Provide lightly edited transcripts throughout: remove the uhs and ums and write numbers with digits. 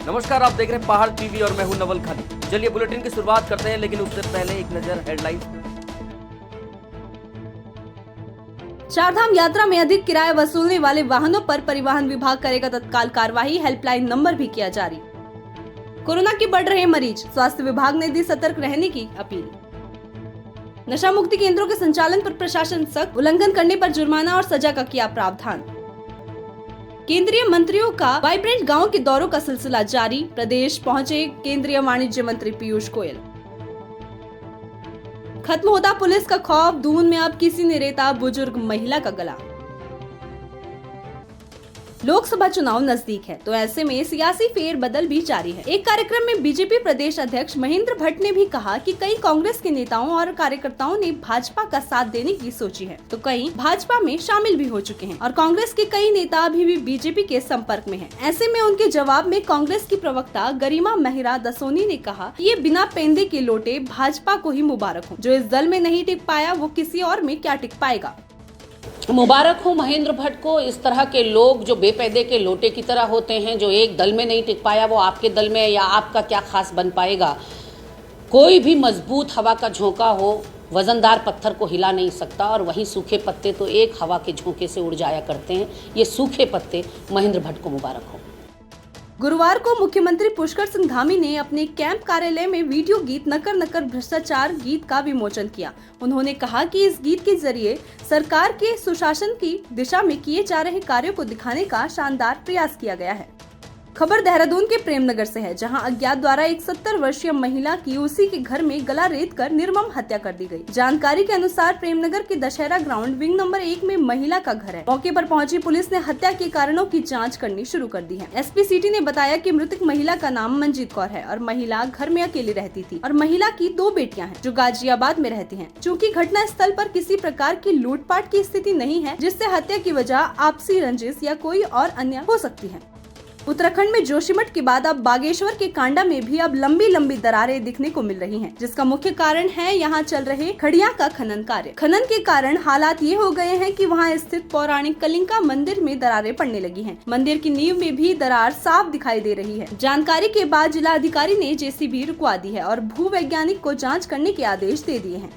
नमस्कार, आप देख रहे हैं पहाड़ टीवी और मैं हूं नवल खानी। चलिए बुलेटिन की शुरुआत करते हैं, लेकिन उससे पहले एक नजर हेडलाइंस। चारधाम यात्रा में अधिक किराया वसूलने वाले वाहनों पर परिवहन विभाग करेगा तत्काल कार्रवाई, हेल्पलाइन नंबर भी किया जारी। कोरोना के बढ़ रहे मरीज, स्वास्थ्य विभाग ने दी सतर्क रहने की अपील। नशा मुक्ति केंद्रों के संचालन पर प्रशासन सख्त, उल्लंघन करने पर जुर्माना और सजा का किया प्रावधान। केंद्रीय मंत्रियों का वाइब्रेंट गांव के दौरों का सिलसिला जारी, प्रदेश पहुंचे केंद्रीय वाणिज्य मंत्री पीयूष गोयल। खत्म होता पुलिस का खौफ, दून में अब किसी ने रेता बुजुर्ग महिला का गला। लोकसभा चुनाव नजदीक है, तो ऐसे में सियासी फेरबदल भी जारी है। एक कार्यक्रम में बीजेपी प्रदेश अध्यक्ष महेंद्र भट्ट ने भी कहा कि कई कांग्रेस के नेताओं और कार्यकर्ताओं ने भाजपा का साथ देने की सोची है, तो कई भाजपा में शामिल भी हो चुके हैं और कांग्रेस के कई नेता अभी भी बीजेपी के संपर्क में हैं। ऐसे में उनके जवाब में कांग्रेस की प्रवक्ता गरिमा महिरा दसोनी ने कहा, ये बिना पेंदे के लोटे भाजपा को ही मुबारक हो। जो इस दल में नहीं टिक पाया वो किसी और में क्या टिक पाएगा। मुबारक हो महेंद्र भट्ट को। इस तरह के लोग जो बेपैदे के लोटे की तरह होते हैं, जो एक दल में नहीं टिक पाया, वो आपके दल में या आपका क्या खास बन पाएगा। कोई भी मजबूत हवा का झोंका हो वजनदार पत्थर को हिला नहीं सकता, और वहीं सूखे पत्ते तो एक हवा के झोंके से उड़ जाया करते हैं। ये सूखे पत्ते महेंद्र भट्ट को मुबारक हो। गुरुवार को मुख्यमंत्री पुष्कर सिंह धामी ने अपने कैंप कार्यालय में वीडियो गीत नकर नकर भ्रष्टाचार गीत का विमोचन किया। उन्होंने कहा कि इस गीत के जरिए सरकार के सुशासन की दिशा में किए जा रहे कार्यों को दिखाने का शानदार प्रयास किया गया है। खबर देहरादून के प्रेमनगर से है, जहां अज्ञात द्वारा एक 70 वर्षीय महिला की उसी के घर में गला रेत कर निर्मम हत्या कर दी गई। जानकारी के अनुसार प्रेमनगर के दशहरा ग्राउंड विंग नंबर 1 में महिला का घर है। मौके पर पहुंची पुलिस ने हत्या के कारणों की जांच करनी शुरू कर दी है। एसपी सिटी ने बताया कि मृतक महिला का नाम मंजीत कौर है और महिला घर में अकेली रहती थी और महिला की 2 बेटियां हैं जो गाजियाबाद में रहती हैं। चूँकि घटना स्थल पर किसी प्रकार की लूटपाट की स्थिति नहीं है, जिससे हत्या की वजह आपसी रंजिश या कोई और अन्य हो सकती है। उत्तराखंड में जोशीमठ के बाद अब बागेश्वर के कांडा में भी अब लंबी लंबी दरारें दिखने को मिल रही हैं, जिसका मुख्य कारण है यहाँ चल रहे खड़िया का खनन कार्य। खनन के कारण हालात ये हो गए हैं कि वहाँ स्थित पौराणिक कलिंका मंदिर में दरारें पड़ने लगी हैं। मंदिर की नींव में भी दरार साफ दिखाई दे रही है। जानकारी के बाद जिला अधिकारी ने जेसीबी रुकवा दी है और भूवैज्ञानिक को जाँच करने के आदेश दे दिए हैं।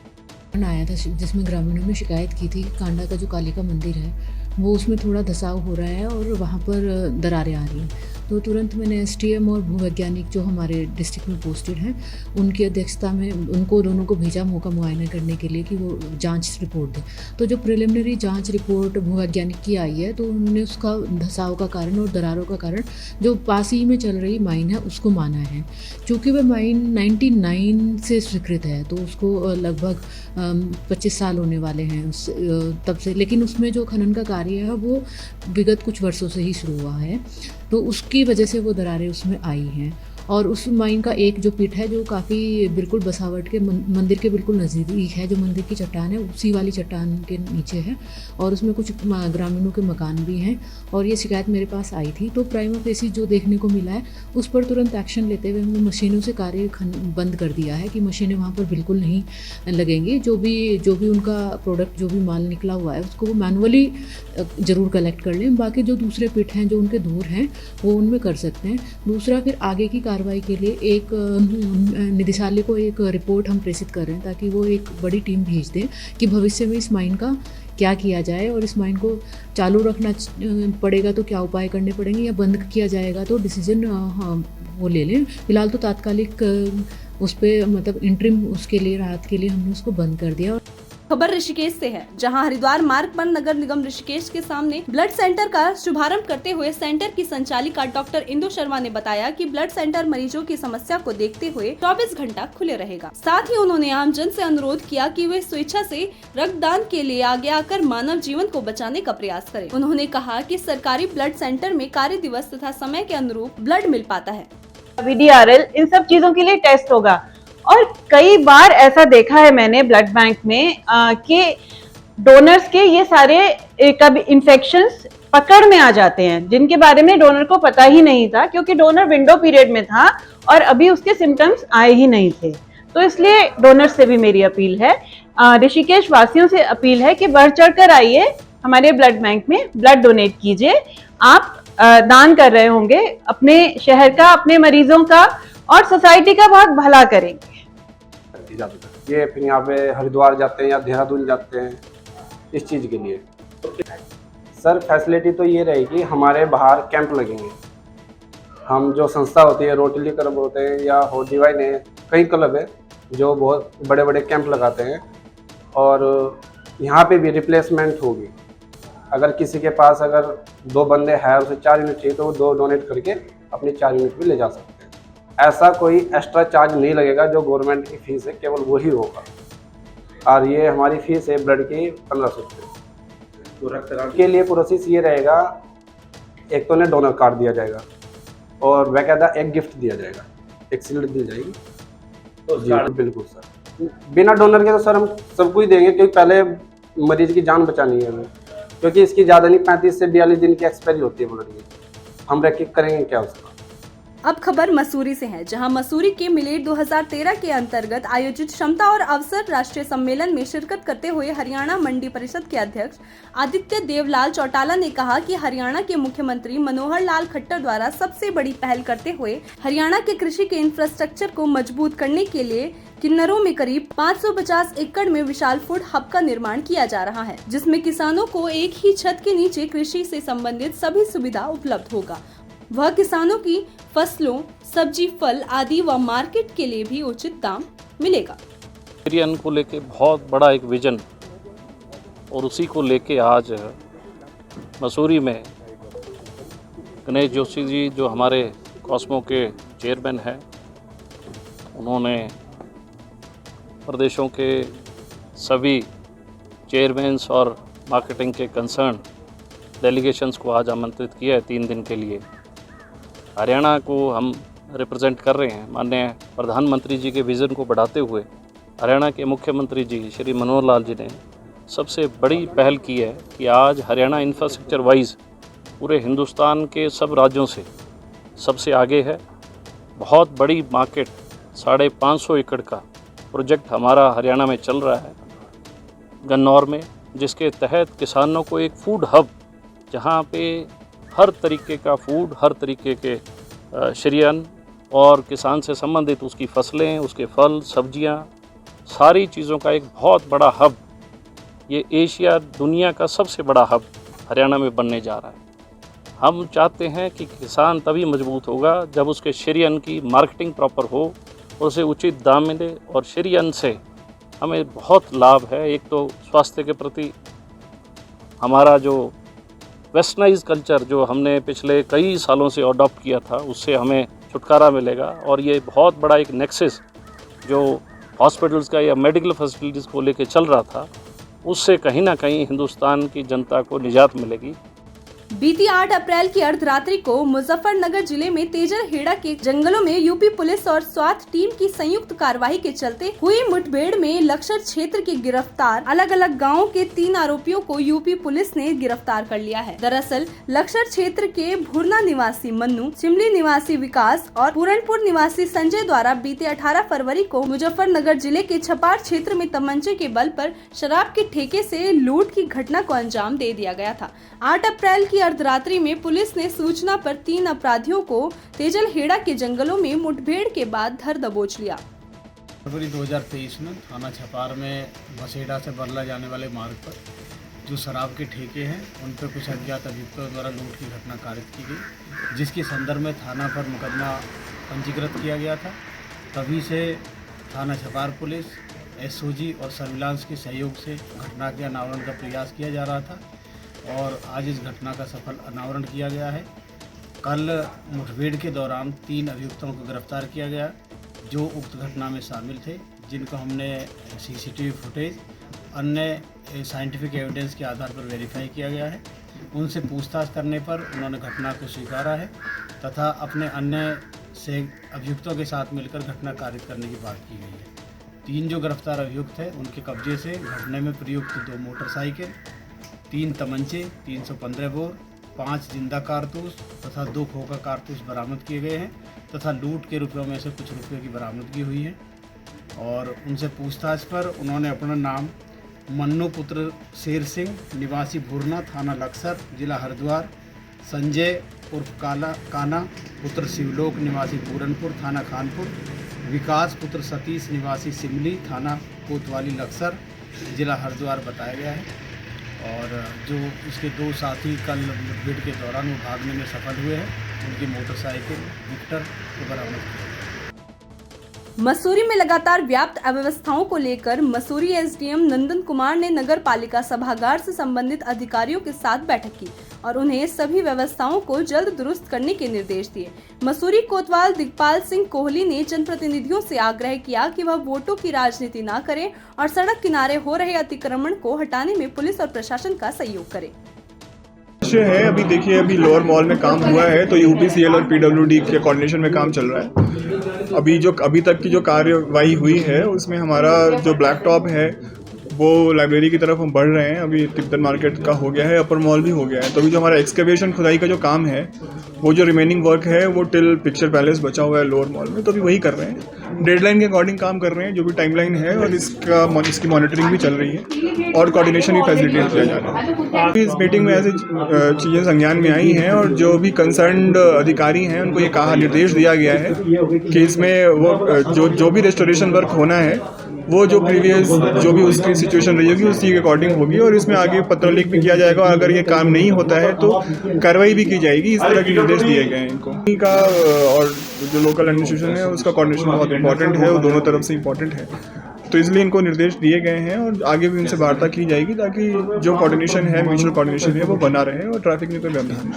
आया था जिसमें ग्रामीणों ने शिकायत की थी कांडा का जो कालिका मंदिर है वो उसमें थोड़ा धसाव हो रहा है और वहाँ पर दरारें आ रही हैं। तो तुरंत मैंने एसटीएम और भूवैज्ञानिक जो हमारे डिस्ट्रिक्ट में पोस्टेड हैं उनकी अध्यक्षता में उनको दोनों को भेजा मौका मुआयना करने के लिए कि वो जांच रिपोर्ट दें। तो जो प्रिलिमिनरी जांच रिपोर्ट भूवैज्ञानिक की आई है तो उन्होंने उसका धसाव का कारण और दरारों का कारण जो पास ही में चल रही माइन है उसको माना है। चूँकि वह माइन 99 से स्वीकृत है तो उसको लगभग 25 साल होने वाले हैं तब से, लेकिन उसमें जो खनन का कार्य है वो विगत कुछ वर्षों से ही शुरू हुआ है, तो उसकी वजह से वो दरारें उसमें आई हैं। और उस माइन का एक जो पिट है जो काफ़ी बिल्कुल बसावट के मंदिर के बिल्कुल नज़दीक है, जो मंदिर की चट्टान है उसी वाली चट्टान के नीचे है और उसमें कुछ ग्रामीणों के मकान भी हैं। और ये शिकायत मेरे पास आई थी तो प्राइमा फेसी जो देखने को मिला है उस पर तुरंत एक्शन लेते हुए हमने मशीनों से कार्य बंद कर दिया है कि मशीनें वहाँ पर बिल्कुल नहीं लगेंगी। जो भी उनका प्रोडक्ट जो भी माल निकला हुआ है उसको वो मैनुअली ज़रूर कलेक्ट कर लें। बाकी जो दूसरे पिट हैं जो उनके दूर हैं वो उनमें कर सकते हैं। दूसरा, फिर आगे की कार्रवाई के लिए एक निदेशालय को एक रिपोर्ट हम प्रेषित कर रहे हैं ताकि वो एक बड़ी टीम भेज दें कि भविष्य में इस माइन का क्या किया जाए और इस माइन को चालू रखना पड़ेगा तो क्या उपाय करने पड़ेंगे या बंद किया जाएगा तो डिसीजन वो ले लें। फिलहाल तो तात्कालिक उस पर मतलब इंटरिम उसके लिए राहत के लिए हमने उसको बंद कर दिया। खबर ऋषिकेश से है, जहां हरिद्वार मार्ग पर नगर निगम ऋषिकेश के सामने ब्लड सेंटर का शुभारंभ करते हुए सेंटर की संचालिका डॉक्टर इंदु शर्मा ने बताया कि ब्लड सेंटर मरीजों की समस्या को देखते हुए 24 घंटा खुले रहेगा। साथ ही उन्होंने आमजन से अनुरोध किया कि वे स्वेच्छा से रक्तदान के लिए आगे आकर मानव जीवन को बचाने का प्रयास करें। उन्होंने कहा कि सरकारी ब्लड सेंटर में कार्य दिवस तथा समय के अनुरूप ब्लड मिल पाता है। VDRL इन सब चीजों के लिए टेस्ट होगा। और कई बार ऐसा देखा है मैंने ब्लड बैंक में कि डोनर्स के ये सारे कभी इन्फेक्शंस पकड़ में आ जाते हैं जिनके बारे में डोनर को पता ही नहीं था, क्योंकि डोनर विंडो पीरियड में था और अभी उसके सिम्टम्स आए ही नहीं थे। तो इसलिए डोनर्स से भी मेरी अपील है, ऋषिकेश वासियों से अपील है कि बढ़ चढ़ कर आइए, हमारे ब्लड बैंक में ब्लड डोनेट कीजिए। आप दान कर रहे होंगे, अपने शहर का, अपने मरीजों का और सोसाइटी का बहुत भला करेंगे। ये फिर यहाँ पे हरिद्वार जाते हैं या देहरादून जाते हैं इस चीज़ के लिए। सर फैसिलिटी तो ये रहेगी, हमारे बाहर कैंप लगेंगे। हम जो संस्था होती है, रोटरी क्लब होते हैं या हो डिवाइन है, कई क्लब है जो बहुत बड़े बड़े कैंप लगाते हैं और यहाँ पे भी रिप्लेसमेंट होगी। अगर किसी के पास अगर 2 बंदे हैं, उसे 4 यूनिट चाहिए तो वो 2 डोनेट करके अपनी 4 यूनिट भी ले जा सकते हैं। ऐसा कोई एक्स्ट्रा चार्ज नहीं लगेगा, जो गवर्नमेंट की फ़ीस है केवल वही होगा। और ये हमारी फ़ीस है ब्लड की 1500 रुपये। तो रक्तदान के लिए प्रोसेस ये रहेगा, एक तो उन्हें डोनर कार्ड दिया जाएगा और बाकायदा एक गिफ्ट दिया जाएगा, एक शील्ड दी जाएगी। तो जी बिल्कुल सर, बिना डोनर के तो सर हम सबको ही देंगे, क्योंकि पहले मरीज की जान बचानी है हमें, क्योंकि इसकी ज़्यादा नहीं 35 से 42 दिन की एक्सपायरी होती है ब्लड की। हम रैक करेंगे क्या उसका। अब खबर मसूरी से है, जहां मसूरी के मिलेट 2013 के अंतर्गत आयोजित क्षमता और अवसर राष्ट्रीय सम्मेलन में शिरकत करते हुए हरियाणा मंडी परिषद के अध्यक्ष आदित्य देवलाल चौटाला ने कहा कि हरियाणा के मुख्यमंत्री मनोहर लाल खट्टर द्वारा सबसे बड़ी पहल करते हुए हरियाणा के कृषि के इंफ्रास्ट्रक्चर को मजबूत करने के लिए किन्नरों में करीब 550 एकड़ में विशाल फूड हब का निर्माण किया जा रहा है, जिसमें किसानों को एक ही छत के नीचे कृषि से संबंधित सभी सुविधा उपलब्ध होगा। वह किसानों की फसलों, सब्जी, फल आदि व मार्केट के लिए भी उचित दाम मिलेगा। वेजिटेरियन को लेके बहुत बड़ा एक विजन, और उसी को लेके आज मसूरी में गणेश जोशी जी जो हमारे कॉस्मो के चेयरमैन हैं, उन्होंने प्रदेशों के सभी चेयरमैन्स और मार्केटिंग के कंसर्न डेलीगेशंस को आज आमंत्रित किया है 3 दिन के लिए। हरियाणा को हम रिप्रेजेंट कर रहे हैं। माननीय प्रधानमंत्री जी के विज़न को बढ़ाते हुए हरियाणा के मुख्यमंत्री जी श्री मनोहर लाल जी ने सबसे बड़ी पहल की है कि आज हरियाणा इंफ्रास्ट्रक्चर वाइज पूरे हिंदुस्तान के सब राज्यों से सबसे आगे है। बहुत बड़ी मार्केट 550 एकड़ का प्रोजेक्ट हमारा हरियाणा में चल रहा है गन्नौर में, जिसके तहत किसानों को एक फूड हब, जहाँ पे हर तरीके का फूड, हर तरीके के श्रेयन और किसान से संबंधित उसकी फसलें, उसके फल, सब्जियां, सारी चीज़ों का एक बहुत बड़ा हब, ये एशिया दुनिया का सबसे बड़ा हब हरियाणा में बनने जा रहा है। हम चाहते हैं कि किसान तभी मजबूत होगा जब उसके श्रेयन की मार्केटिंग प्रॉपर हो और उसे उचित दाम मिले, और श्रेयन से हमें बहुत लाभ है। एक तो स्वास्थ्य के प्रति हमारा जो वेस्टर्नाइज कल्चर जो हमने पिछले कई सालों से अडॉप्ट किया था, उससे हमें छुटकारा मिलेगा। और ये बहुत बड़ा एक नेक्सस जो हॉस्पिटल्स का या मेडिकल फैसिलिटीज़ को लेके चल रहा था, उससे कहीं ना कहीं हिंदुस्तान की जनता को निजात मिलेगी। बीती 8 अप्रैल की अर्धरात्रि को मुजफ्फरनगर जिले में तेजर हेड़ा के जंगलों में यूपी पुलिस और स्वात टीम की संयुक्त कार्रवाई के चलते हुई मुठभेड़ में लक्षर क्षेत्र के गिरफ्तार अलग अलग गांवों के 3 आरोपियों को यूपी पुलिस ने गिरफ्तार कर लिया है। दरअसल लक्षर क्षेत्र के भुरना निवासी मन्नू, चिमली निवासी विकास और पूरनपुर निवासी संजय द्वारा बीते 18 फरवरी को मुजफ्फरनगर जिले के छपार क्षेत्र में तमंचे के बल पर शराब के ठेके से लूट की घटना को अंजाम दे दिया गया था। 8 अप्रैल की अर्धरात्रि में पुलिस ने सूचना पर 3 अपराधियों को तेजल हेड़ा के जंगलों में मुठभेड़ के बाद धर दबोच लिया। फरवरी 2023 में थाना छपार में बसेड़ा से बरला जाने वाले मार्ग पर जो शराब के ठेके हैं, उन पर कुछ अज्ञात अभियुक्तों द्वारा लूट की घटना कारित की गई, जिसके संदर्भ में थाना पर मुकदमा पंजीकृत किया गया था। तभी से थाना छपार पुलिस, एसओजी और सर्विलांस के सहयोग से घटना के अनावरण का प्रयास किया जा रहा था और आज इस घटना का सफल अनावरण किया गया है। कल मुठभेड़ के दौरान 3 अभियुक्तों को गिरफ्तार किया गया जो उक्त घटना में शामिल थे, जिनको हमने सीसीटीवी फुटेज, अन्य साइंटिफिक एविडेंस के आधार पर वेरीफाई किया गया है। उनसे पूछताछ करने पर उन्होंने घटना को स्वीकारा है तथा अपने अन्य से अभियुक्तों के साथ मिलकर घटना कारित करने की बात की गई है। 3 जो गिरफ्तार अभियुक्त हैं उनके कब्जे से घटने में प्रयुक्त 2 मोटरसाइकिल, 3 तमंचे, 315 बोर, 5 जिंदा कारतूस तथा 2 खोखा कारतूस बरामद किए गए हैं तथा लूट के रुपयों में से कुछ रुपये की बरामदगी हुई है। और उनसे पूछताछ पर उन्होंने अपना नाम मन्नू पुत्र शेर सिंह, निवासी भुरना, थाना लक्सर, जिला हरिद्वार, संजय उर्फ काना पुत्र शिवलोक निवासी पूरनपुर थाना खानपुर, विकास पुत्र सतीश निवासी सिमली थाना कोतवाली लक्सर जिला हरिद्वार बताया गया है। और जो उसके दो साथी कल मुठभेड़ के दौरान वो भागने में सफल हुए हैं, उनकी मोटरसाइकिल विक्टर को बरामद किया। मसूरी में लगातार व्याप्त अव्यवस्थाओं को लेकर मसूरी एसडीएम नंदन कुमार ने नगर पालिका सभागार से संबंधित अधिकारियों के साथ बैठक की और उन्हें सभी व्यवस्थाओं को जल्द दुरुस्त करने के निर्देश दिए। मसूरी कोतवाल दिग्पाल सिंह कोहली ने जनप्रतिनिधियों से आग्रह किया कि वह वोटों की राजनीति न करें और सड़क किनारे हो रहे अतिक्रमण को हटाने में पुलिस और प्रशासन का सहयोग करें। है अभी देखिए, अभी लोअर मॉल में काम हुआ है तो यूपीसीएल और पीडब्ल्यूडी के कोऑर्डिनेशन में काम चल रहा है। अभी तक की जो कार्यवाही हुई है उसमें हमारा जो ब्लैक टॉप है वो लाइब्रेरी की तरफ हम बढ़ रहे हैं। अभी तिब्बत मार्केट का हो गया है, अपर मॉल भी हो गया है। तो अभी जो हमारा एक्सकवेशन खुदाई का जो काम है वो जो रिमेनिंग वर्क है वो टिल पिक्चर पैलेस बचा हुआ है लोअर मॉल में, तो अभी वही कर रहे हैं। डेडलाइन के अकॉर्डिंग काम कर रहे हैं, जो भी टाइमलाइन है, और इसकी मॉनिटरिंग भी चल रही है और कोऑर्डिनेशन भी फैसिलिटेट किया जा रहा है। इस मीटिंग में ऐसी चीज़ें संज्ञान में आई हैं और जो भी कंसर्न्ड अधिकारी हैं उनको ये कहा निर्देश दिया गया है कि इसमें वो जो भी रेस्टोरेशन वर्क होना है वो जो प्रीवियस जो भी उसकी सिचुएशन रही होगी उसी के अकॉर्डिंग होगी और इसमें आगे पत्र लिख भी किया जाएगा। अगर ये काम नहीं होता है तो कार्रवाई भी की जाएगी। इस तरह के निर्देश दिए गए हैं इनको का, और जो लोकल एडमिनिस्ट्रेशन है उसका कोऑर्डिनेशन बहुत इंपॉर्टेंट है, वो दोनों तरफ से इंपॉर्टेंट है, तो इसलिए इनको निर्देश दिए गए हैं और आगे भी उनसे वार्ता की जाएगी ताकि जो कोऑर्डिनेशन है, म्यूचुअल कोऑर्डिनेशन है, वो बना रहे और ट्रैफिक में कोई व्यवधान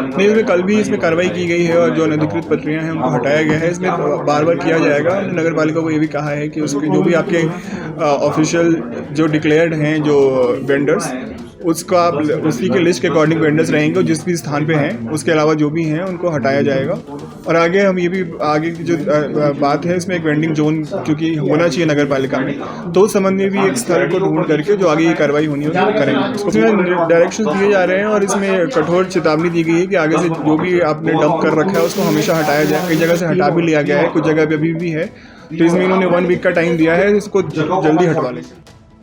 नहीं। इसमें कल भी इसमें कार्रवाई की गई है और जो अनधिकृत प्रक्रिया हैं उनको हटाया गया है। इसमें बार बार किया जाएगा। नगर पालिका को ये भी कहा है कि उसके जो भी आपके ऑफिशियल जो डिक्लेयर्ड हैं जो वेंडर्स, उसका आप उसी के लिस्ट के अकॉर्डिंग वेंडर्स रहेंगे और जिस भी स्थान पे हैं उसके अलावा जो भी हैं उनको हटाया जाएगा। और आगे हम ये भी आगे की जो बात है इसमें एक वेंडिंग जोन क्योंकि होना चाहिए नगर पालिका में, तो उस संबंध में भी एक स्थल को ढूंढ करके जो आगे की कार्रवाई होनी है वो करेंगे। उसमें डायरेक्शन दिए जा रहे हैं और इसमें कठोर चेतावनी दी गई है कि आगे से जो भी आपने डंप कर रखा है उसको हमेशा हटाया जाए। कई जगह से हटा भी लिया गया है, कुछ जगह पे अभी भी है, तो इसमें इन्होंने 1 वीक का टाइम दिया है, इसको जल्दी हटवा लें।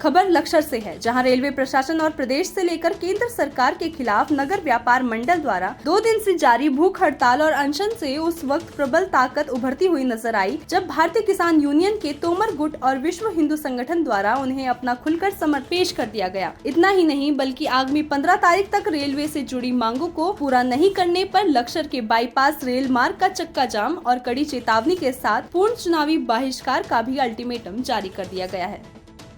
खबर लक्सर से है, जहां रेलवे प्रशासन और प्रदेश से लेकर केंद्र सरकार के खिलाफ नगर व्यापार मंडल द्वारा 2 दिन से जारी भूख हड़ताल और अनशन से उस वक्त प्रबल ताकत उभरती हुई नजर आई जब भारतीय किसान यूनियन के तोमर गुट और विश्व हिंदू संगठन द्वारा उन्हें अपना खुलकर समर्थन पेश कर दिया गया। इतना ही नहीं बल्कि आगामी 15 तारीख तक रेलवे से जुड़ी मांगों को पूरा नहीं करने पर लक्सर के बाईपास रेल मार्ग का चक्का जाम और कड़ी चेतावनी के साथ पूर्ण चुनावी बहिष्कार का भी अल्टीमेटम जारी कर दिया गया है।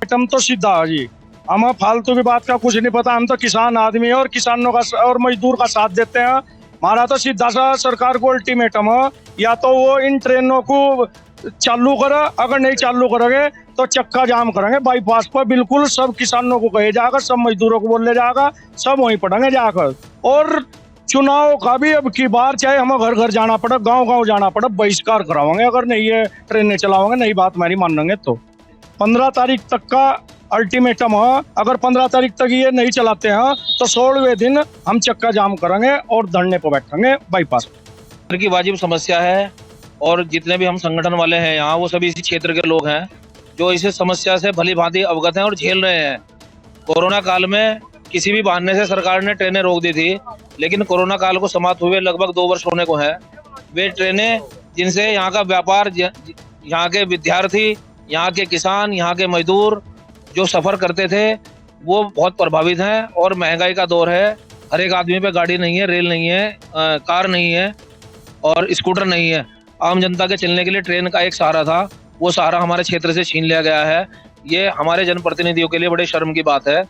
तो सीधा जी, हमें फालतू की बात का कुछ नहीं पता। हम तो किसान आदमी है और किसानों का और मजदूर का साथ देते हैं। हमारा तो सीधा सा सरकार को अल्टीमेटम है, या तो वो इन ट्रेनों को चालू करे, अगर नहीं चालू करेंगे तो चक्का जाम करेंगे बाईपास पर। बिल्कुल सब किसानों को कहे जाएगा, सब मजदूरों को बोले जाएगा, सब वहीं पड़ेंगे जाकर। और चुनाव का भी अब की बार चाहे हमें घर घर जाना पड़े, गाँव गाँव जाना पड़े, बहिष्कार करावांगे अगर नहीं ये ट्रेनें चलावांगे, नहीं बात हमारी मानेंगे तो। 15 तारीख तक का अल्टीमेटम है। अगर 15 तारीख तक ये नहीं चलाते हैं तो 16वें दिन हम चक्का जाम करेंगे और धरने पर बैठेंगे बाईपास। की वाजिब समस्या है और जितने भी हम संगठन वाले हैं यहाँ वो सभी इसी क्षेत्र के लोग हैं जो इस समस्या से भली भांति अवगत हैं और झेल रहे हैं। कोरोना काल में किसी भी बहाने से सरकार ने ट्रेनें रोक दी थी, लेकिन कोरोना काल को समाप्त हुए लगभग 2 वर्ष होने को है। वे ट्रेनें जिनसे यहाँ का व्यापार, यहाँ के विद्यार्थी, यहाँ के किसान, यहाँ के मजदूर जो सफ़र करते थे वो बहुत प्रभावित हैं। और महंगाई का दौर है, हर एक आदमी पे गाड़ी नहीं है, रेल नहीं है, कार नहीं है और स्कूटर नहीं है। आम जनता के चलने के लिए ट्रेन का एक सहारा था, वो सहारा हमारे क्षेत्र से छीन लिया गया है। ये हमारे जनप्रतिनिधियों के लिए बड़े शर्म की बात है।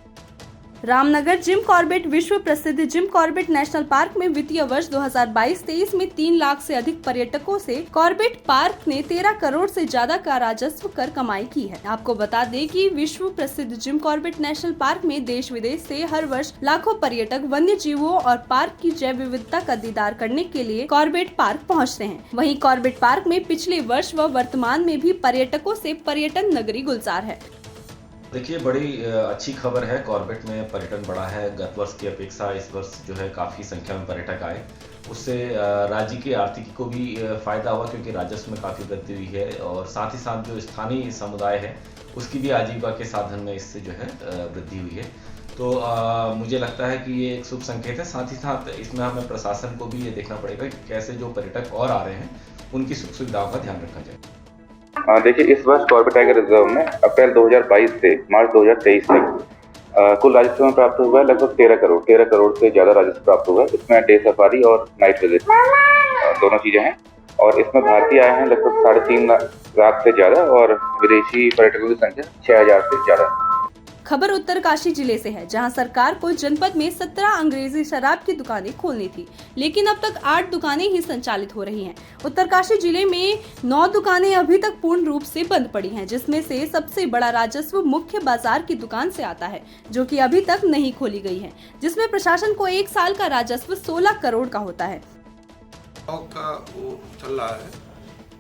रामनगर जिम कॉर्बेट विश्व प्रसिद्ध जिम कॉर्बेट नेशनल पार्क में वित्तीय वर्ष 2022-23 में 3 लाख से अधिक पर्यटकों से कॉर्बेट पार्क ने 13 करोड़ से ज्यादा का राजस्व कर कमाई की है। आपको बता दें कि विश्व प्रसिद्ध जिम कॉर्बेट नेशनल पार्क में देश विदेश से हर वर्ष लाखों पर्यटक वन्य जीवों और पार्क की जैव विविधता का दीदार करने के लिए कॉर्बेट पार्क पहुँचते हैं। वहीं कॉर्बेट पार्क में पिछले वर्ष व वर्तमान में भी पर्यटकों से पर्यटन नगरी गुलजार है। देखिए, बड़ी अच्छी खबर है। कॉर्बेट में पर्यटन बढ़ा है। गत वर्ष की अपेक्षा इस वर्ष जो है काफ़ी संख्या में पर्यटक आए। उससे राज्य की आर्थिकी को भी फायदा हुआ क्योंकि राजस्व में काफ़ी वृद्धि हुई है और साथ ही साथ जो स्थानीय समुदाय है उसकी भी आजीविका के साधन में इससे जो है वृद्धि हुई है। तो मुझे लगता है कि ये एक शुभ संकेत है। साथ ही साथ इसमें हमें प्रशासन को भी ये देखना पड़ेगा कि कैसे जो पर्यटक और आ रहे हैं उनकी सुख सुविधाओं का ध्यान रखा जाए। देखिए, इस वर्ष कॉर्बेट टाइगर रिजर्व में अप्रैल 2022 से मार्च 2023 तक कुल राजस्व में प्राप्त हुआ है लगभग 13 करोड़ से ज़्यादा राजस्व प्राप्त हुआ है। इसमें डे सफारी और नाइट विजिट दोनों चीज़ें हैं, और इसमें भारतीय आए हैं लगभग 3.5 लाख से ज़्यादा, और विदेशी पर्यटकों की संख्या 6000 से ज़्यादा। खबर उत्तरकाशी जिले से है, जहां सरकार को जनपद में 17 अंग्रेजी शराब की दुकानें खोलनी थी, लेकिन अब तक 8 दुकानें ही संचालित हो रही हैं। उत्तरकाशी जिले में 9 दुकानें अभी तक पूर्ण रूप से बंद पड़ी हैं, जिसमें से सबसे बड़ा राजस्व मुख्य बाजार की दुकान से आता है, जो कि अभी तक नहीं खोली गई है, जिसमें प्रशासन को 1 साल का राजस्व 16 करोड़ का होता है। का वो चल रहा है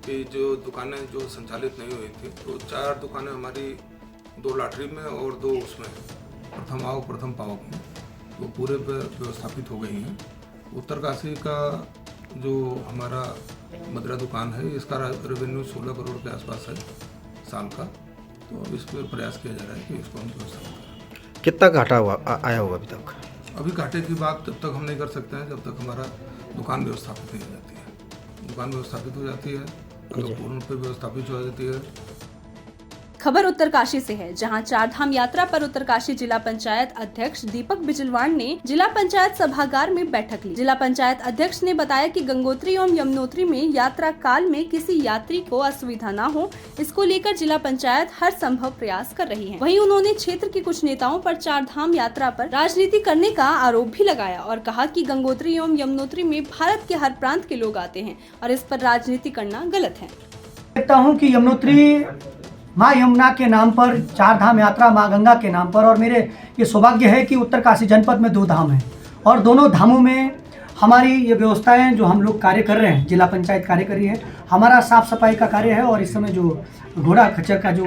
कि जो दुकानें जो संचालित नहीं हुई थी, तो 4 दुकानें हमारी 2 लॉटरी में और 2 उसमें प्रथम आओ प्रथम पाओ में तो पूरे पे व्यवस्थापित हो गई हैं। उत्तरकाशी का जो हमारा मदिरा दुकान है, इसका रेवेन्यू 16 करोड़ के आसपास है साल का, तो अब इस पर प्रयास किया जा रहा है कि इसको हम व्यवस्थापित करें। कितना घाटा आया होगा अभी तक? अभी घाटे की बात तब तक हम नहीं कर सकते हैं जब तक हमारा दुकान व्यवस्थापित नहीं हो जाती है। दुकान व्यवस्थापित हो जाती है, अगर पूर्ण रूप से व्यवस्थापित हो जाती है। खबर उत्तरकाशी से है, जहां चारधाम यात्रा पर उत्तरकाशी जिला पंचायत अध्यक्ष दीपक बिजलवाण ने जिला पंचायत सभागार में बैठक ली। जिला पंचायत अध्यक्ष ने बताया कि गंगोत्री एवं यमुनोत्री में यात्रा काल में किसी यात्री को असुविधा न हो, इसको लेकर जिला पंचायत हर संभव प्रयास कर रही है। वहीं उन्होंने क्षेत्र के कुछ नेताओं पर चारधाम यात्रा पर राजनीति करने का आरोप भी लगाया और कहा कि गंगोत्री एवं यमुनोत्री में भारत के हर प्रांत के लोग आते हैं और इस पर राजनीति करना गलत है। देखता हूँ कि यमुनोत्री माँ यमुना के नाम पर, चारधाम यात्रा माँ गंगा के नाम पर, और मेरे ये सौभाग्य है कि उत्तरकाशी जनपद में 2 धाम हैं और दोनों धामों में हमारी ये व्यवस्थाएं जो हम लोग कार्य कर रहे हैं, जिला पंचायत कार्य कर रही है, हमारा साफ सफाई का कार्य है। और इस समय जो घोड़ा खच्चर का जो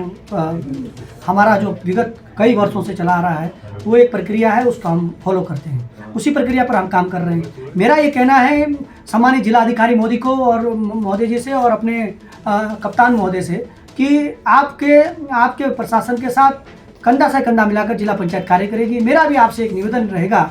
हमारा जो विगत कई वर्षों से चला आ रहा है, वो एक प्रक्रिया है, उसको हम फॉलो करते हैं, उसी प्रक्रिया पर हम काम कर रहे हैं। मेरा ये कहना है सम्मानित जिलाधिकारी मोदी को और महोदय जी से और अपने कप्तान महोदय से कि आपके प्रशासन के साथ कंधा से कंधा मिलाकर जिला पंचायत कार्य करेगी। मेरा भी आपसे एक निवेदन रहेगा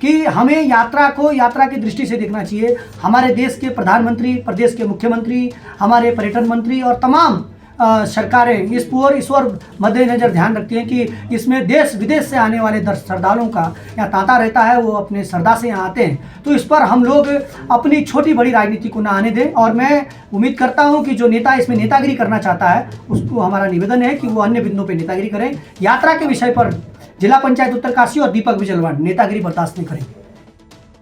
कि हमें यात्रा की दृष्टि से देखना चाहिए। हमारे देश के प्रधानमंत्री, प्रदेश के मुख्यमंत्री, हमारे पर्यटन मंत्री और तमाम सरकारें इस पर मद्देनजर ध्यान रखती हैं कि इसमें देश विदेश से आने वाले श्रद्धालुओं का यहाँ तांता रहता है, वो अपने श्रद्धा से यहाँ आते हैं। तो इस पर हम लोग अपनी छोटी बड़ी राजनीति को ना आने दें, और मैं उम्मीद करता हूँ कि जो नेता इसमें नेतागिरी करना चाहता है, उसको हमारा निवेदन है कि वो अन्य बिंदुओं पर नेतागिरी करें। यात्रा के विषय पर जिला पंचायत उत्तरकाशी और दीपक बिजलवाण नेतागिरी बर्दाश्त नहीं करेंगे।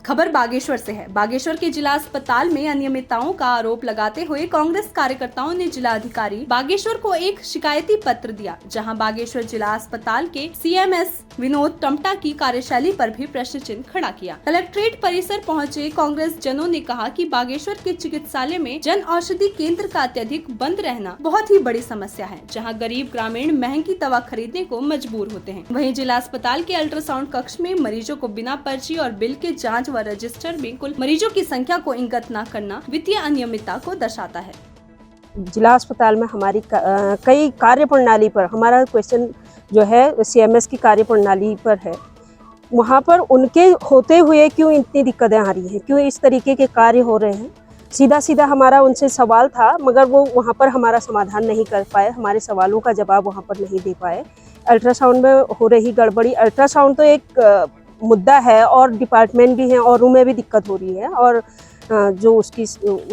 खबर बागेश्वर से है। बागेश्वर के जिला अस्पताल में अनियमितताओं का आरोप लगाते हुए कांग्रेस कार्यकर्ताओं ने जिलाधिकारी बागेश्वर को एक शिकायती पत्र दिया, जहां बागेश्वर जिला अस्पताल के सीएमएस विनोद टमटा की कार्यशैली पर भी प्रश्न चिन्ह खड़ा किया। कलेक्ट्रेट परिसर पहुंचे कांग्रेस जनों ने कहा कि बागेश्वर के चिकित्सालय में जन औषधि केंद्र का अत्यधिक बंद रहना बहुत ही बड़ी समस्या है, जहाँ गरीब ग्रामीण महंगी दवा खरीदने को मजबूर होते हैं। वहीं जिला अस्पताल के अल्ट्रासाउंड कक्ष में मरीजों को बिना पर्ची और बिल के जाँच व रजिस्टर में कुल मरीजों की संख्या को इंगित न करना वित्तीय अनियमितता को दर्शाता है। जिला अस्पताल में हमारी कई कार्य प्रणाली पर हमारा क्वेश्चन जो है सीएमएस की कार्य प्रणाली पर है, वहाँ पर उनके होते हुए क्यों इतनी दिक्कतें आ रही हैं, क्यों इस तरीके के कार्य हो रहे हैं। सीधा हमारा उनसे सवाल था, मगर वो वहाँ पर हमारा समाधान नहीं कर पाए, हमारे सवालों का जवाब वहाँ पर नहीं दे पाए। अल्ट्रासाउंड में हो रही गड़बड़ी, अल्ट्रासाउंड तो एक मुद्दा है और डिपार्टमेंट भी हैं और उनमें भी दिक्कत हो रही है, और जो उसकी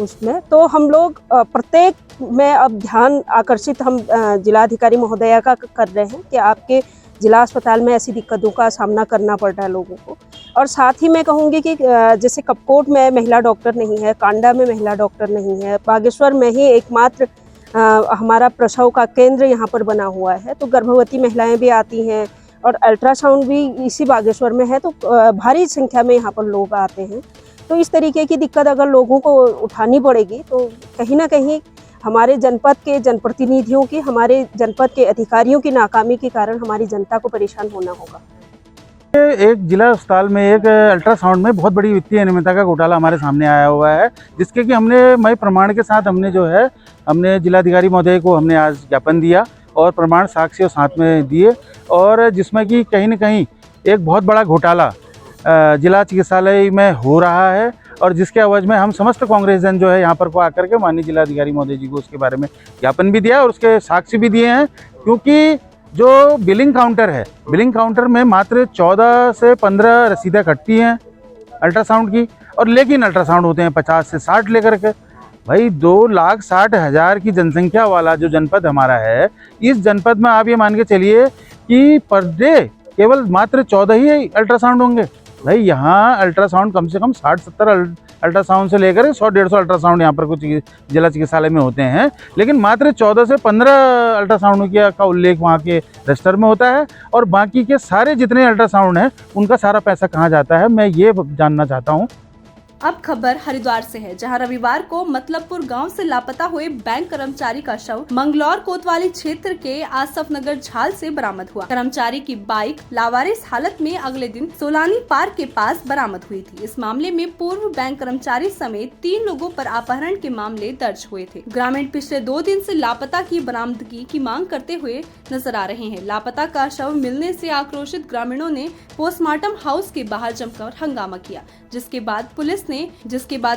उसमें तो हम लोग प्रत्येक में अब ध्यान आकर्षित हम जिलाधिकारी महोदया का कर रहे हैं कि आपके जिला अस्पताल में ऐसी दिक्कतों का सामना करना पड़ रहा है लोगों को। और साथ ही मैं कहूँगी कि जैसे कपकोट में महिला डॉक्टर नहीं है, कांडा में महिला डॉक्टर नहीं है, बागेश्वर में ही एकमात्र हमारा प्रसव का केंद्र यहाँ पर बना हुआ है, तो गर्भवती महिलाएँ भी आती हैं और अल्ट्रासाउंड भी इसी बागेश्वर में है, तो भारी संख्या में यहाँ पर लोग आते हैं। तो इस तरीके की दिक्कत अगर लोगों को उठानी पड़ेगी तो कहीं ना कहीं हमारे जनपद के जनप्रतिनिधियों की, हमारे जनपद के अधिकारियों की नाकामी के कारण हमारी जनता को परेशान होना होगा। एक जिला अस्पताल में एक अल्ट्रासाउंड में बहुत बड़ी वित्तीय अनियमितता का घोटाला हमारे सामने आया हुआ है, जिसके कि हमने मई प्रमाण के साथ हमने जिलाधिकारी महोदय को हमने आज ज्ञापन दिया और प्रमाण साक्ष्य साथ में दिए, और जिसमें कि कहीं न कहीं एक बहुत बड़ा घोटाला जिला चिकित्सालय में हो रहा है और जिसके अवज में हम समस्त कांग्रेसजन जो है यहाँ पर को आकर के माननीय जिलाधिकारी महोदय जी को उसके बारे में ज्ञापन भी दिया और उसके साक्ष्य भी दिए हैं। क्योंकि जो बिलिंग काउंटर है, बिलिंग काउंटर में मात्र 14 से 15 रसीदें कटती हैं अल्ट्रासाउंड की, और लेकिन अल्ट्रासाउंड होते हैं 50 से 60 लेकर के। भाई 2,60,000 की जनसंख्या वाला जो जनपद हमारा है, इस जनपद में आप ये मान के चलिए कि पर डे केवल मात्र 14 ही अल्ट्रासाउंड होंगे। भाई यहाँ अल्ट्रासाउंड कम से कम 60-70 अल्ट्रासाउंड से लेकर 100-150 अल्ट्रासाउंड यहाँ पर कुछ जिला चिकित्सालय में होते हैं, लेकिन मात्र 14 से 15 अल्ट्रासाउंड का उल्लेख वहाँ के रजिस्टर में होता है। और बाकी के सारे जितने अल्ट्रासाउंड हैं उनका सारा पैसा कहाँ जाता है, मैं ये जानना चाहता हूँ। अब खबर हरिद्वार से है, जहां रविवार को मतलबपुर गांव से लापता हुए बैंक कर्मचारी का शव मंगलौर कोतवाली क्षेत्र के आसफ नगर झाल से बरामद हुआ। कर्मचारी की बाइक लावारिस हालत में अगले दिन सोलानी पार्क के पास बरामद हुई थी। इस मामले में पूर्व बैंक कर्मचारी समेत 3 लोगों पर अपहरण के मामले दर्ज हुए थे। ग्रामीण पिछले 2 दिन से लापता की बरामदगी की मांग करते हुए नजर आ रहे हैं। लापता का शव मिलने से आक्रोशित ग्रामीणों ने पोस्टमार्टम हाउस के बाहर जमकर हंगामा किया, जिसके बाद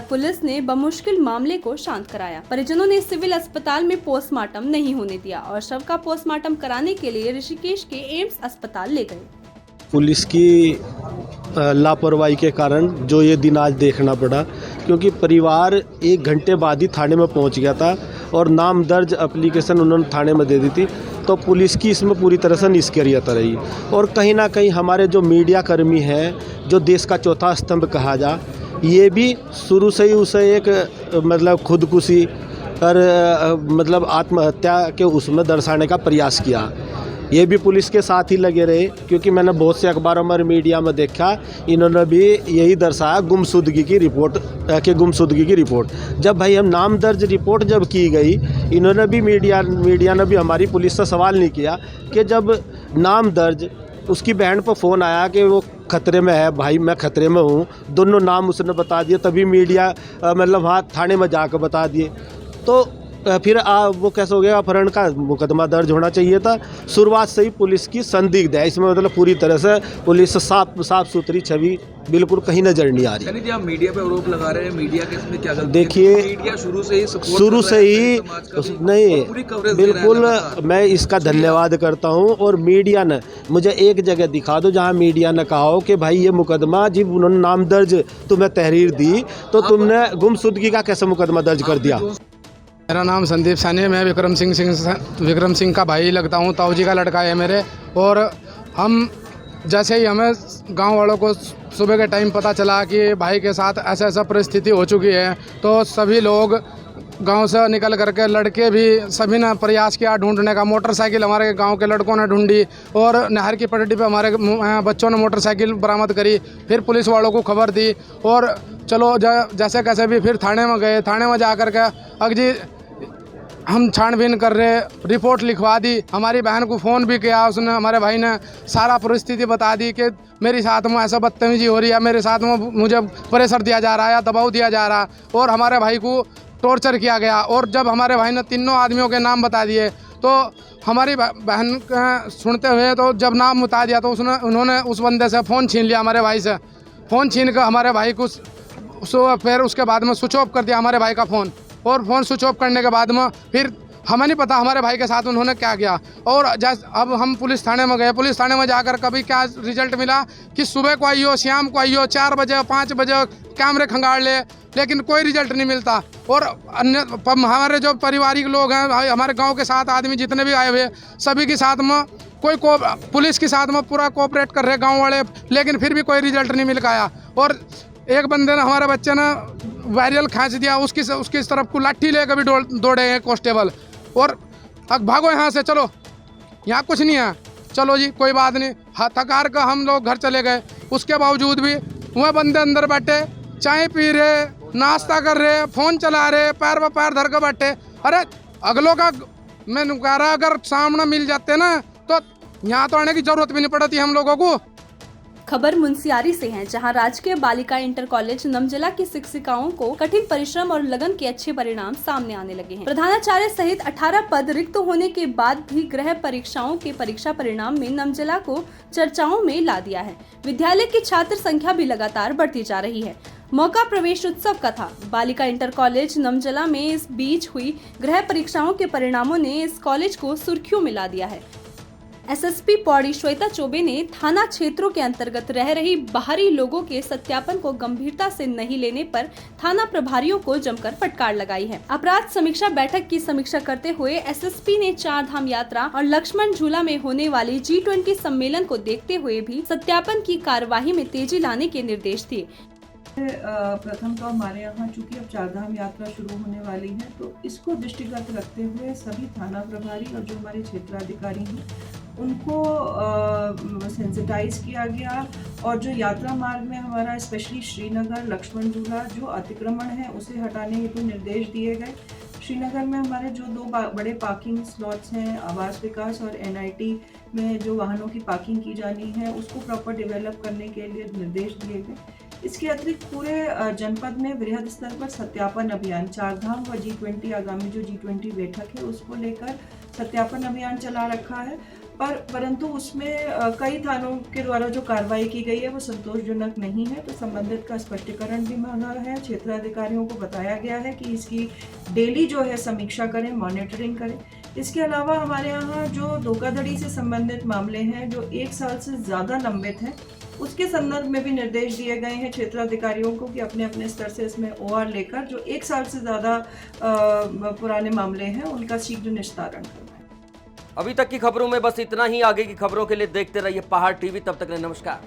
पुलिस ने बमुश्किल मामले को शांत कराया। परिजनों ने सिविल अस्पताल में पोस्टमार्टम नहीं होने दिया और शव का पोस्टमार्टम कराने के लिए ऋषिकेश के एम्स अस्पताल ले गए। पुलिस की लापरवाही के कारण जो ये दिन आज देखना पड़ा, क्योंकि परिवार 1 घंटे बाद ही थाने में पहुंच गया था और नाम दर्ज एप्लीकेशन उन्होंने थाने में दे दी थी, तो पुलिस की इसमें पूरी तरह से निष्क्रियता रही। और कहीं ना कहीं हमारे जो मीडिया कर्मी हैं, जो देश का चौथा स्तंभ कहा जा, ये भी शुरू से ही उसे एक मतलब खुदकुशी और मतलब आत्महत्या के उसमें दर्शाने का प्रयास किया। ये भी पुलिस के साथ ही लगे रहे, क्योंकि मैंने बहुत से अखबारों में मीडिया में देखा, इन्होंने भी यही दर्शाया गुमशुदगी की रिपोर्ट। जब भाई हम नाम दर्ज रिपोर्ट जब की गई, इन्होंने भी मीडिया ने भी हमारी पुलिस से सवाल नहीं किया कि जब नाम दर्ज, उसकी बहन पर फ़ोन आया कि वो खतरे में है, भाई मैं खतरे में हूँ, दोनों नाम उसने बता दिए, तभी मीडिया मतलब वहाँ थाने में जाकर बता दिए। तो फिर वो कैसे हो गया, अपहरण का मुकदमा दर्ज होना चाहिए था। शुरुआत से ही पुलिस की संदिग्ध है इसमें, मतलब पूरी तरह से पुलिस साफ सुथरी छवि बिल्कुल कहीं नजर नहीं आ रही। आप मीडिया पे आरोप लगा रहे हैं, मीडिया के इसमें क्या गलती है? देखिए, मीडिया शुरू से ही नहीं, बिल्कुल मैं इसका धन्यवाद करता हूँ। और मीडिया ने मुझे एक जगह दिखा दो जहाँ मीडिया ने कहा हो कि भाई ये मुकदमा, जब उन्होंने नाम दर्ज तुम्हें तहरीर दी तो तुमने गुमशुदगी का कैसे मुकदमा दर्ज कर दिया। मेरा नाम संदीप सानी है, मैं विक्रम सिंह का भाई लगता हूँ, ताऊ जी का लड़का है मेरे। और हम जैसे ही हमें गांव वालों को सुबह के टाइम पता चला कि भाई के साथ ऐसा परिस्थिति हो चुकी है, तो सभी लोग गांव से निकल करके, लड़के भी सभी ने प्रयास किया ढूंढने का। मोटरसाइकिल हमारे गांव के लड़कों ने ढूंढी और नहर की पटड़ी पे हमारे बच्चों ने मोटरसाइकिल बरामद करी। फिर पुलिस वालों को खबर दी और चलो जैसे कैसे भी फिर थाने में गए। थाने में जा कर के अगजी हम छानबीन कर रहे, रिपोर्ट लिखवा दी। हमारी बहन को फ़ोन भी किया, उसने, हमारे भाई ने सारा परिस्थिति बता दी कि मेरे साथ में ऐसा बदतमीजी हो रही है, मेरे साथ में मुझे प्रेशर दिया जा रहा है या दबाव दिया जा रहा है और हमारे भाई को टॉर्चर किया गया। और जब हमारे भाई ने तीनों आदमियों के नाम बता दिए तो हमारी बहन सुनते हुए, तो जब नाम बता दिया तो उन्होंने उस बंदे से फ़ोन छीन लिया, हमारे भाई से फ़ोन छीन कर हमारे भाई को फिर उसके बाद में स्विच ऑफ कर दिया हमारे भाई का फ़ोन। और फ़ोन स्विच ऑफ करने के बाद में फिर हमें नहीं पता हमारे भाई के साथ उन्होंने क्या किया। और अब हम पुलिस थाने में गए, पुलिस थाने में जाकर कभी क्या रिजल्ट मिला कि सुबह को आइयो, शाम को आइयो, 4 बजे 5 बजे कैमरे खंगाड़ ले, लेकिन कोई रिजल्ट नहीं मिलता। और अन्य हमारे जो पारिवारिक लोग हैं, हमारे गांव के 7 आदमी जितने भी आए हुए, सभी के साथ में कोई पुलिस के साथ में पूरा कोऑपरेट कर रहे गाँव वाले, लेकिन फिर भी कोई रिजल्ट नहीं मिल पाया। और एक बंदे ने, हमारे बच्चे ने वायरल खींच दिया, उसकी तरफ को लाठी ले कभी दौड़े हैं कांस्टेबल। और भागो यहाँ से, चलो यहाँ कुछ नहीं है, चलो जी कोई बात नहीं। थकार का हम लोग घर चले गए। उसके बावजूद भी वह बंदे अंदर बैठे, चाय पी रहे, नाश्ता कर रहे, फ़ोन चला रहे, पैर पर पैर धर कर बैठे। अरे अगलों का मैं कह रहा, अगर सामने मिल जाते ना तो यहाँ तो आने की ज़रूरत भी नहीं पड़ती हम लोगों को। खबर मुंसियारी से है, जहां राजकीय बालिका इंटर कॉलेज नमजला की शिक्षिकाओं को कठिन परिश्रम और लगन के अच्छे परिणाम सामने आने लगे हैं। प्रधानाचार्य सहित 18 पद रिक्त होने के बाद भी गृह परीक्षाओं के परीक्षा परिणाम में नमजला को चर्चाओं में ला दिया है। विद्यालय की छात्र संख्या भी लगातार बढ़ती जा रही है। मौका प्रवेश उत्सव का था। बालिका इंटर कॉलेज नमजला में इस बीच हुई गृह परीक्षाओं के परिणामों ने इस कॉलेज को सुर्खियों में ला दिया है। एसएसपी पौड़ी श्वेता चौबे ने थाना क्षेत्रों के अंतर्गत रह रही बाहरी लोगों के सत्यापन को गंभीरता से नहीं लेने पर थाना प्रभारियों को जमकर फटकार लगाई है। अपराध समीक्षा बैठक की समीक्षा करते हुए एसएसपी ने 4 धाम यात्रा और लक्ष्मण झूला में होने वाली G20 सम्मेलन को देखते हुए भी सत्यापन की कार्यवाही में तेजी लाने के निर्देश दिए। प्रथम तो हमारे यहाँ चूंकि अब 4 धाम यात्रा शुरू होने वाली है, तो इसको दृष्टिगत रखते हुए सभी थाना प्रभारी और जो हमारे क्षेत्राधिकारी हैं उनको सेंसिटाइज किया गया और जो यात्रा मार्ग में हमारा स्पेशली श्रीनगर लक्ष्मण झूला जो अतिक्रमण है उसे हटाने हेतु निर्देश दिए गए। श्रीनगर में हमारे जो 2 बड़े पार्किंग स्लॉट्स हैं, आवास विकास और NIT में जो वाहनों की पार्किंग की जानी है उसको प्रॉपर डेवलप करने के लिए निर्देश दिए गए। इसके अतिरिक्त पूरे जनपद में वृहद स्तर पर सत्यापन अभियान 4 धाम व G20 आगामी जो G20 बैठक है उसको लेकर सत्यापन अभियान चला रखा है, परंतु उसमें कई थानों के द्वारा जो कार्रवाई की गई है वो संतोषजनक नहीं है, तो संबंधित का स्पष्टीकरण भी मांगा है। क्षेत्राधिकारियों को बताया गया है कि इसकी डेली जो है समीक्षा करें, मॉनिटरिंग करें। इसके अलावा हमारे यहाँ जो धोखाधड़ी से संबंधित मामले हैं जो 1 साल से ज़्यादा लंबित हैं उसके संदर्भ में भी निर्देश दिए गए हैं क्षेत्राधिकारियों को कि अपने अपने स्तर से इसमें OR लेकर जो 1 साल से ज़्यादा पुराने मामले हैं उनका शीघ्र निस्तारण करवाएं। अभी तक की खबरों में बस इतना ही। आगे की खबरों के लिए देखते रहिए पहाड़ टीवी। तब तक के लिए नमस्कार।